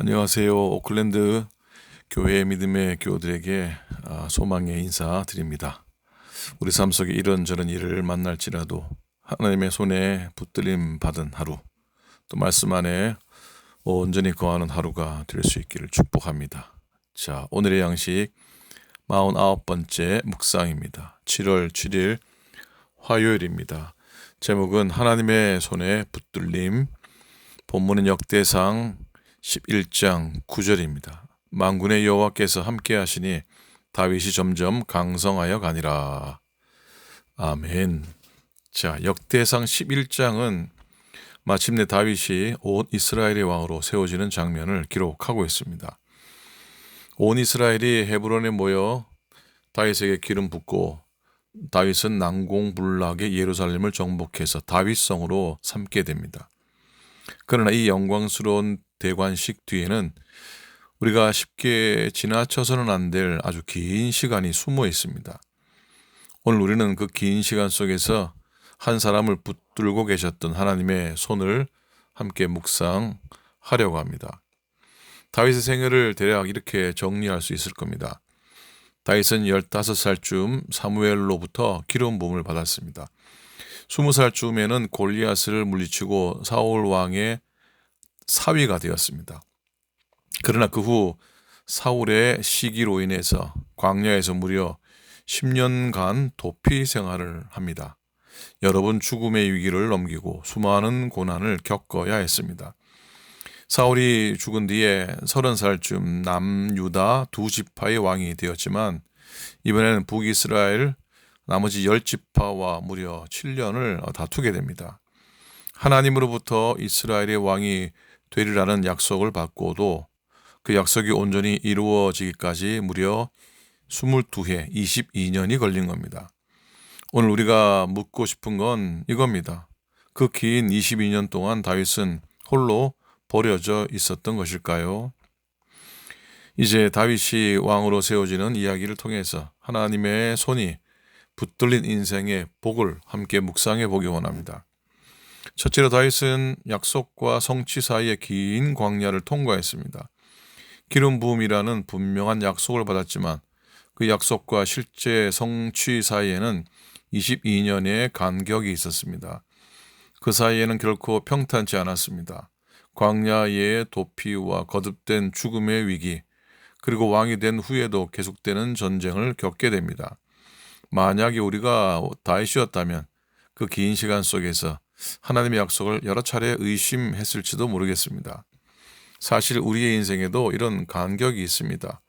안녕하세요. 오클랜드 교회 믿음의 교우들에게 소망의 인사 드립니다. 우리 삶 속에 이런저런 일을 만날지라도 하나님의 손에 붙들림 받은 하루, 또 말씀 안에 온전히 거하는 하루가 될 수 있기를 축복합니다. 자, 오늘의 양식 49번째 묵상입니다. 7월 7일 화요일입니다. 제목은 하나님의 손에 붙들림, 본문은 역대상 11장 9절입니다. 만군의 여호와께서 함께 하시니 다윗이 점점 강성하여 가니라. 아멘. 자, 역대상 11장은 마침내 다윗이 온 이스라엘의 왕으로 세워지는 장면을 기록하고 있습니다. 온 이스라엘이 헤브론에 모여 다윗에게 기름 붓고 다윗은 난공불락의 예루살렘을 정복해서 다윗성으로 삼게 됩니다. 그러나 이 영광스러운 대관식 뒤에는 우리가 쉽게 지나쳐서는 안 될 아주 긴 시간이 숨어 있습니다. 오늘 우리는 그 긴 시간 속에서 한 사람을 붙들고 계셨던 하나님의 손을 함께 묵상하려고 합니다. 다윗의 생애를 대략 이렇게 정리할 수 있을 겁니다. 다윗은 15살쯤 사무엘로부터 기름 부음을 받았습니다. 20살쯤에는 골리앗을 물리치고 사울 왕의 사위가 되었습니다. 그러나 그 후 사울의 시기로 인해서 광야에서 무려 10년간 도피 생활을 합니다. 여러 번 죽음의 위기를 넘기고 수많은 고난을 겪어야 했습니다. 사울이 죽은 뒤에 30살쯤 남유다 두 지파의 왕이 되었지만 이번에는 북이스라엘 나머지 10지파와 무려 7년을 다투게 됩니다. 하나님으로부터 이스라엘의 왕이 되리라는 약속을 받고도 그 약속이 온전히 이루어지기까지 무려 22해, 22년이 걸린 겁니다. 오늘 우리가 묻고 싶은 건 이겁니다. 그 긴 22년 동안 다윗은 홀로 버려져 있었던 것일까요? 이제 다윗이 왕으로 세워지는 이야기를 통해서 하나님의 손이 붙들린 인생의 복을 함께 묵상해 보기 원합니다. 첫째로 다윗은 약속과 성취 사이의 긴 광야를 통과했습니다. 기름 부음이라는 분명한 약속을 받았지만 그 약속과 실제 성취 사이에는 22년의 간격이 있었습니다. 그 사이에는 결코 평탄치 않았습니다. 광야의 도피와 거듭된 죽음의 위기, 그리고 왕이 된 후에도 계속되는 전쟁을 겪게 됩니다. 만약에 우리가 다윗이었다면 그 긴 시간 속에서 하나님의 약속을 여러 차례 의심했을지도 모르겠습니다. 사실 우리의 인생에도 이런 간격이 있습니다.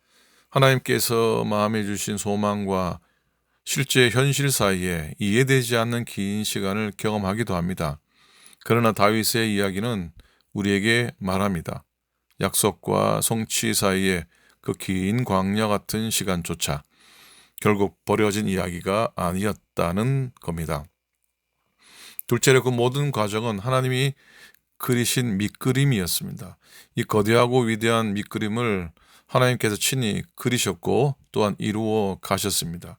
하나님께서 마음에 주신 소망과 실제 현실 사이에 이해되지 않는 긴 시간을 경험하기도 합니다. 그러나 다윗의 이야기는 우리에게 말합니다. 약속과 성취 사이에 그 긴 광야 같은 시간조차 결국 버려진 이야기가 아니었다는 겁니다. 둘째로 그 모든 과정은 하나님이 그리신 밑그림이었습니다. 이 거대하고 위대한 밑그림을 하나님께서 친히 그리셨고 또한 이루어 가셨습니다.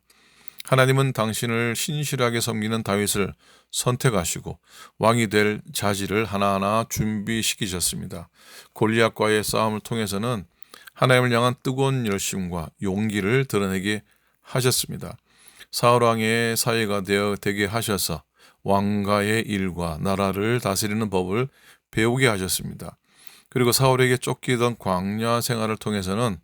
하나님은 당신을 신실하게 섬기는 다윗을 선택하시고 왕이 될 자질을 하나하나 준비시키셨습니다. 골리앗과의 싸움을 통해서는 하나님을 향한 뜨거운 열심과 용기를 드러내게 하셨습니다. 사울 왕의 사위가 되게 하셔서 왕가의 일과 나라를 다스리는 법을 배우게 하셨습니다. 그리고 사울에게 쫓기던 광야 생활을 통해서는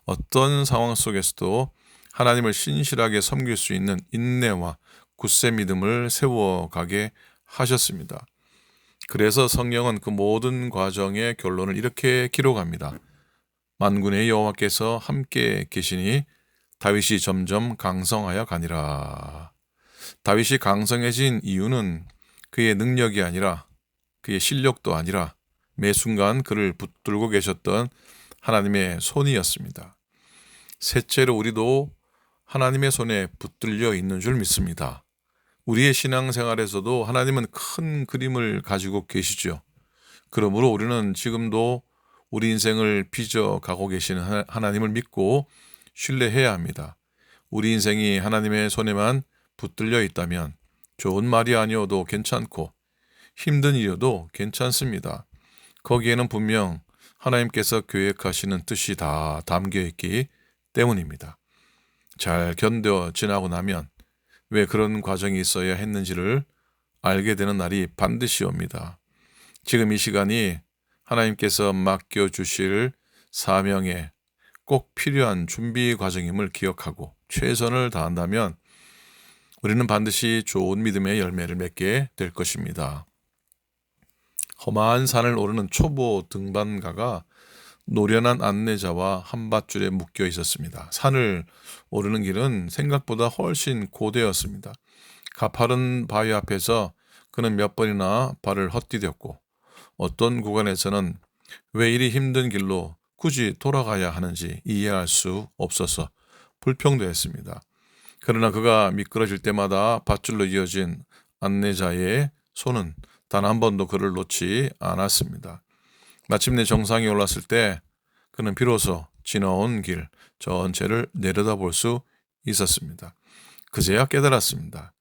어떤 상황 속에서도 하나님을 신실하게 섬길 수 있는 인내와 굳세 믿음을 세워가게 하셨습니다. 그래서 성경은 그 모든 과정의 결론을 이렇게 기록합니다. 만군의 여호와께서 함께 계시니 다윗이 점점 강성하여 가니라. 다윗이 강성해진 이유는 그의 능력이 아니라 그의 실력도 아니라 매 순간 그를 붙들고 계셨던 하나님의 손이었습니다. 셋째로 우리도 하나님의 손에 붙들려 있는 줄 믿습니다. 우리의 신앙생활에서도 하나님은 큰 그림을 가지고 계시죠. 그러므로 우리는 지금도 우리 인생을 빚어가고 계시는 하나님을 믿고 신뢰해야 합니다. 우리 인생이 하나님의 손에만 붙들려 있다면 좋은 말이 아니어도 괜찮고 힘든 일이어도 괜찮습니다. 거기에는 분명 하나님께서 계획하시는 뜻이 다 담겨 있기 때문입니다. 잘 견뎌 지나고 나면 왜 그런 과정이 있어야 했는지를 알게 되는 날이 반드시 옵니다. 지금 이 시간이 하나님께서 맡겨주실 사명에 꼭 필요한 준비 과정임을 기억하고 최선을 다한다면 우리는 반드시 좋은 믿음의 열매를 맺게 될 것입니다. 험한 산을 오르는 초보 등반가가 노련한 안내자와 한 밧줄에 묶여 있었습니다. 산을 오르는 길은 생각보다 훨씬 고되었습니다. 가파른 바위 앞에서 그는 몇 번이나 발을 헛디뎠고 어떤 구간에서는 왜 이리 힘든 길로 굳이 돌아가야 하는지 이해할 수 없어서 불평도 했습니다. 그러나 그가 미끄러질 때마다 밧줄로 이어진 안내자의 손은 단 한 번도 그를 놓지 않았습니다. 마침내 정상에 올랐을 때 그는 비로소 지나온 길 전체를 내려다볼 수 있었습니다. 그제야 깨달았습니다.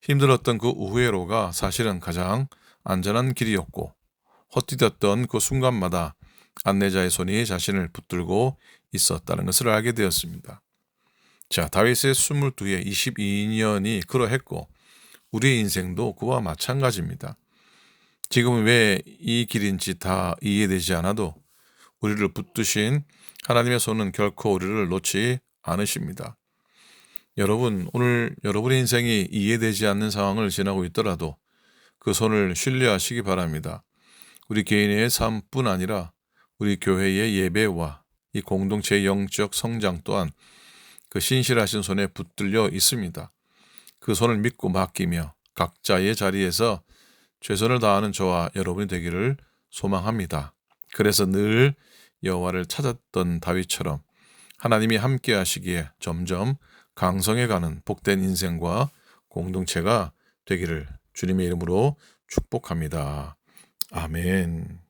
힘들었던 그 우회로가 사실은 가장 안전한 길이었고 헛디뎠던 그 순간마다 안내자의 손이 자신을 붙들고 있었다는 것을 알게 되었습니다. 자, 다윗의 22에 22년이 그러했고 우리의 인생도 그와 마찬가지입니다. 지금은 왜 이 길인지 다 이해되지 않아도 우리를 붙드신 하나님의 손은 결코 우리를 놓지 않으십니다. 여러분, 오늘 여러분의 인생이 이해되지 않는 상황을 지나고 있더라도 그 손을 신뢰하시기 바랍니다. 우리 개인의 삶뿐 아니라 우리 교회의 예배와 이 공동체의 영적 성장 또한 그 신실하신 손에 붙들려 있습니다. 그 손을 믿고 맡기며 각자의 자리에서 최선을 다하는 저와 여러분이 되기를 소망합니다. 그래서 늘 여호와를 찾았던 다윗처럼 하나님이 함께 하시기에 점점 강성해가는 복된 인생과 공동체가 되기를 주님의 이름으로 축복합니다. 아멘.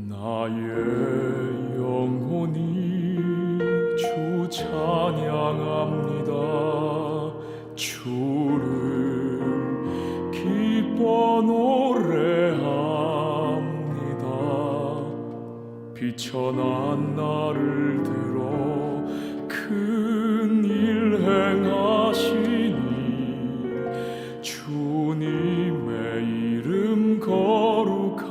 나의 영혼이 주 찬양합니다. 주를 기뻐 노래합니다. 비천한 나를 들어 큰 일 행하시니 주님의 이름 거룩합니다.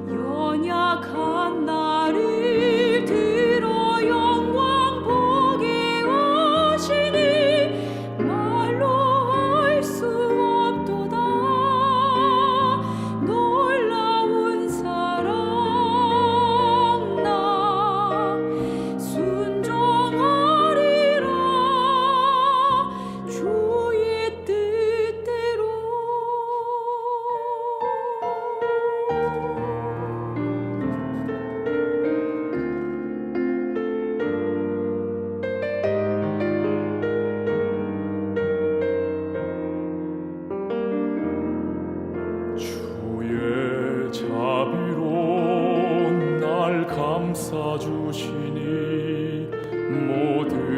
연약한 나를 들어 영광 보게 하시니 말로 할 수 없도다. 놀라운 사랑 나 순종하리라 주의 뜻대로. 주의 자비로 날 감싸주시니 모든